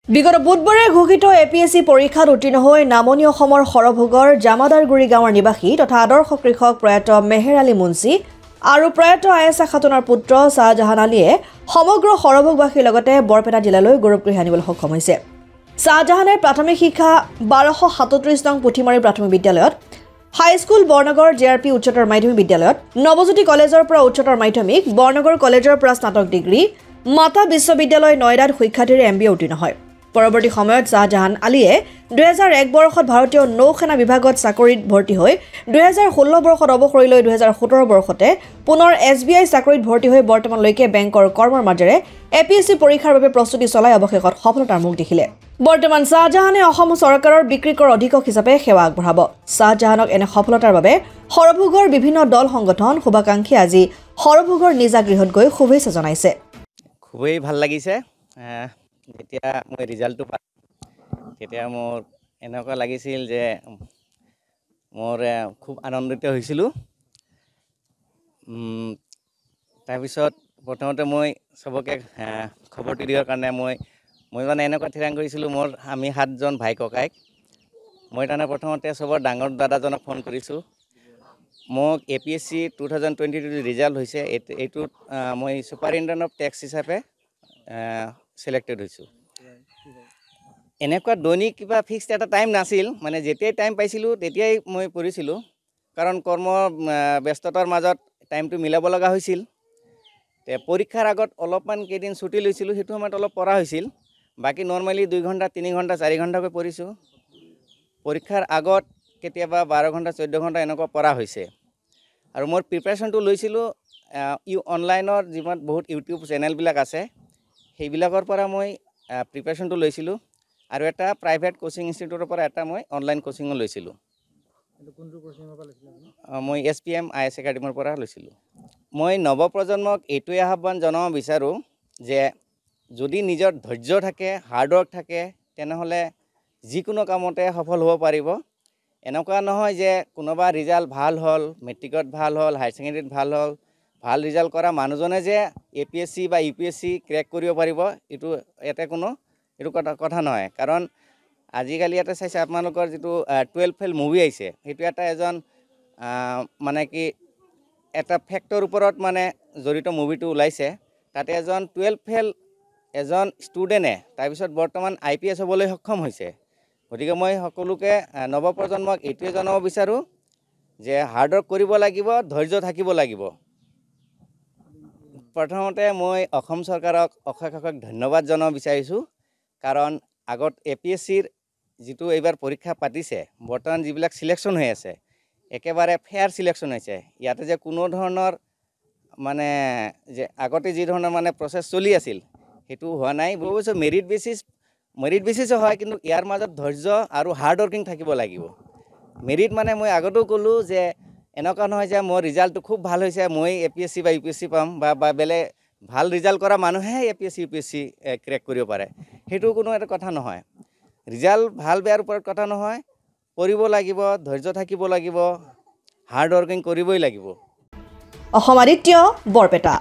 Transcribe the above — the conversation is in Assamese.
বিগত বুধবাৰে ঘোষিত এপিএছচি পৰীক্ষাত উত্তীৰ্ণ হৈ নামনি অসমৰ সৰভোগৰ জামাদাৰগুৰি গাঁৱৰ নিবাসী তথা আদৰ্শ কৃষক প্ৰয়াত মেহেৰ আলী মুন্সি আৰু প্ৰয়াত আয়েছা খাতুনৰ পুত্ৰ শ্বাহজাহান আলীয়ে সমগ্ৰ সৰভোগবাসীৰ লগতে বৰপেটা জিলালৈ গৌৰৱ কঢ়িয়াই আনিবলৈ সক্ষম হৈছে। শ্বাহজাহানে প্ৰাথমিক শিক্ষা 1237 নং পুথিমাৰী প্ৰাথমিক বিদ্যালয়ত, হাইস্কুল বৰনগৰ জেআৰপি উচ্চতৰ মাধ্যমিক বিদ্যালয়ত, নৱজ্যোতি কলেজৰ পৰা উচ্চতৰ মাধ্যমিক, বৰনগৰ কলেজৰ পৰা স্নাতক ডিগ্ৰী, মাতা বিশ্ববিদ্যালয় নয়ডাত শিক্ষাৰ্থীৰে MBA উত্তীৰ্ণ হয়। পৰৱৰ্তী সময়ত শ্বাহজাহান আলীয়ে 2001 বৰ্ষত ভাৰতীয় নৌসেনা বিভাগত চাকৰিত ভৰ্তি হৈ 2016 বৰ্ষত অৱসৰি লৈ 2017 বৰ্ষতে পুনৰ SBI চাকৰিত ভৰ্তি হৈ বৰ্তমানলৈকে বেংকৰ কৰ্মৰ মাজেৰে এপিএছচি পৰীক্ষাৰ বাবে প্ৰস্তুতি চলাই অৱশেষত সফলতাৰ মুখ দেখিলে। বৰ্তমান শ্বাহজাহানে অসম চৰকাৰৰ বিক্ৰীকৰ অধীক্ষক হিচাপে সেৱা আগবঢ়াব। শ্বাহজাহানক এনে সফলতাৰ বাবে সৰভোগৰ বিভিন্ন দল সংগঠন শুভাকাংক্ষী আজি সৰভোগৰ নিজা গৃহত গৈ শুভেচ্ছা জনাইছে। খুবেই ভাল লাগিছে। যেতিয়া মই ৰিজাল্টটো পালোঁ তেতিয়া মোৰ এনেকুৱা লাগিছিল যে মোৰ খুব আনন্দিত হৈছিলোঁ। তাৰপিছত প্ৰথমতে মই চবকে খবৰটো দিয়াৰ কাৰণে মই মানে এনেকুৱা থিৰাং কৰিছিলোঁ, আমি 7জন ভাই ককাইক মই তাৰমানে প্ৰথমতে চবৰ ডাঙৰ দাদাজনক ফোন কৰিছোঁ। মোক APSC 2022 ৰিজাল্ট হৈছে, এইটোত মই ছুপাৰিনটেণ্ডেণ্ট অফ টেক্স হিচাপে সিলেক্টেড হৈছোঁ। এনেকুৱা দৈনিক কিবা ফিক্সড এটা টাইম নাছিল, মানে যেতিয়াই টাইম পাইছিলোঁ তেতিয়াই মই পঢ়িছিলোঁ, কাৰণ কৰ্ম ব্যস্ততাৰ মাজত টাইমটো মিলাব লগা হৈছিল। পৰীক্ষাৰ আগত অলপমান কেইদিন ছুটি লৈছিলোঁ, সেইটো সময়ত অলপ পঢ়া হৈছিল। বাকী নৰ্মেলি 2 ঘণ্টা 3 ঘণ্টা 4 ঘণ্টাকৈ পঢ়িছোঁ। পৰীক্ষাৰ আগত কেতিয়াবা 12 ঘণ্টা 14 ঘণ্টা এনেকুৱা পঢ়া হৈছে। আৰু মোৰ প্ৰিপাৰেশ্যনটো লৈছিলোঁ অনলাইনৰ যিমান বহুত ইউটিউব চেনেলবিলাক আছে সেইবিলাকৰ পৰা মই প্ৰিপাৰেশ্যনটো লৈছিলোঁ, আৰু এটা প্ৰাইভেট কোচিং ইনষ্টিটিউটৰ পৰা এটা মই অনলাইন কোচিঙো লৈছিলোঁ। মই SPM IS একাডেমীৰ পৰা লৈছিলোঁ। মই নৱপ্ৰজন্মক এইটোৱে আহ্বান জনাব বিচাৰোঁ যে যদি নিজৰ ধৈৰ্য থাকে, হাৰ্ডৱৰ্ক থাকে, তেনেহ'লে যিকোনো কামতে সফল হ'ব পাৰিব। এনেকুৱা নহয় যে কোনোবা ৰিজাল্ট ভাল হ'ল, মেট্ৰিকত ভাল হ'ল, হায়াৰ ছেকেণ্ডেৰীত ভাল হ'ল, ভাল ৰিজাল্ট কৰা মানুহজনে যে APSC বা UPSC ক্ৰেক কৰিব পাৰিব, এইটো কথা নহয়। কাৰণ আজিকালি এটা চাইছে আপোনালোকৰ যিটো 12 ফেইল মুভি আহিছে, সেইটো এজন মানে কি এটা ফেক্টৰ ওপৰত মানে জড়িত মুভিটো ওলাইছে। তাতে এজন 12 ফেইল এজন ষ্টুডেণ্টে তাৰপিছত বৰ্তমান IPS হ'বলৈ সক্ষম হৈছে। গতিকে মই সকলোকে নৱপ্ৰজন্মক এইটোৱে জনাব বিচাৰোঁ যে হাৰ্ডৱৰ্ক কৰিব লাগিব, ধৈৰ্য থাকিব লাগিব। প্ৰথমতে মই অসম চৰকাৰক অশেষ ধন্যবাদ জনাব বিচাৰিছোঁ, কাৰণ আগত APSCৰ যিটো এইবাৰ পৰীক্ষা পাতিছে, বৰ্তমান যিবিলাক চিলেকশ্যন হৈ আছে একেবাৰে ফেয়াৰ চিলেকশ্যন হৈছে। ইয়াতে যে কোনো ধৰণৰ মানে যে আগতে যি ধৰণৰ মানে প্ৰচেছ চলি আছিল সেইটো হোৱা নাই। অৱশ্যে মেৰিট বেচিছো হয়, কিন্তু ইয়াৰ মাজত ধৈৰ্য আৰু হাৰ্ড ৱৰ্কিং থাকিব লাগিব। মেৰিট মানে মই আগতেও ক'লোঁ যে এনেকুৱা নহয় যে মোৰ ৰিজাল্টটো খুব ভাল হৈছে মই APSC বা UPSC পাম, বা বেলেগ ভাল ৰিজাল্ট কৰা মানুহে APSC UPSC ক্ৰেক কৰিব পাৰে, সেইটো কোনো এটা কথা নহয়। ৰিজাল্ট ভাল বেয়াৰ ওপৰত কথা নহয়, পঢ়িব লাগিব, ধৈৰ্য থাকিব লাগিব, হাৰ্ড ৱৰ্কিং কৰিবই লাগিব। অসম আদিত্য, বৰপেটা।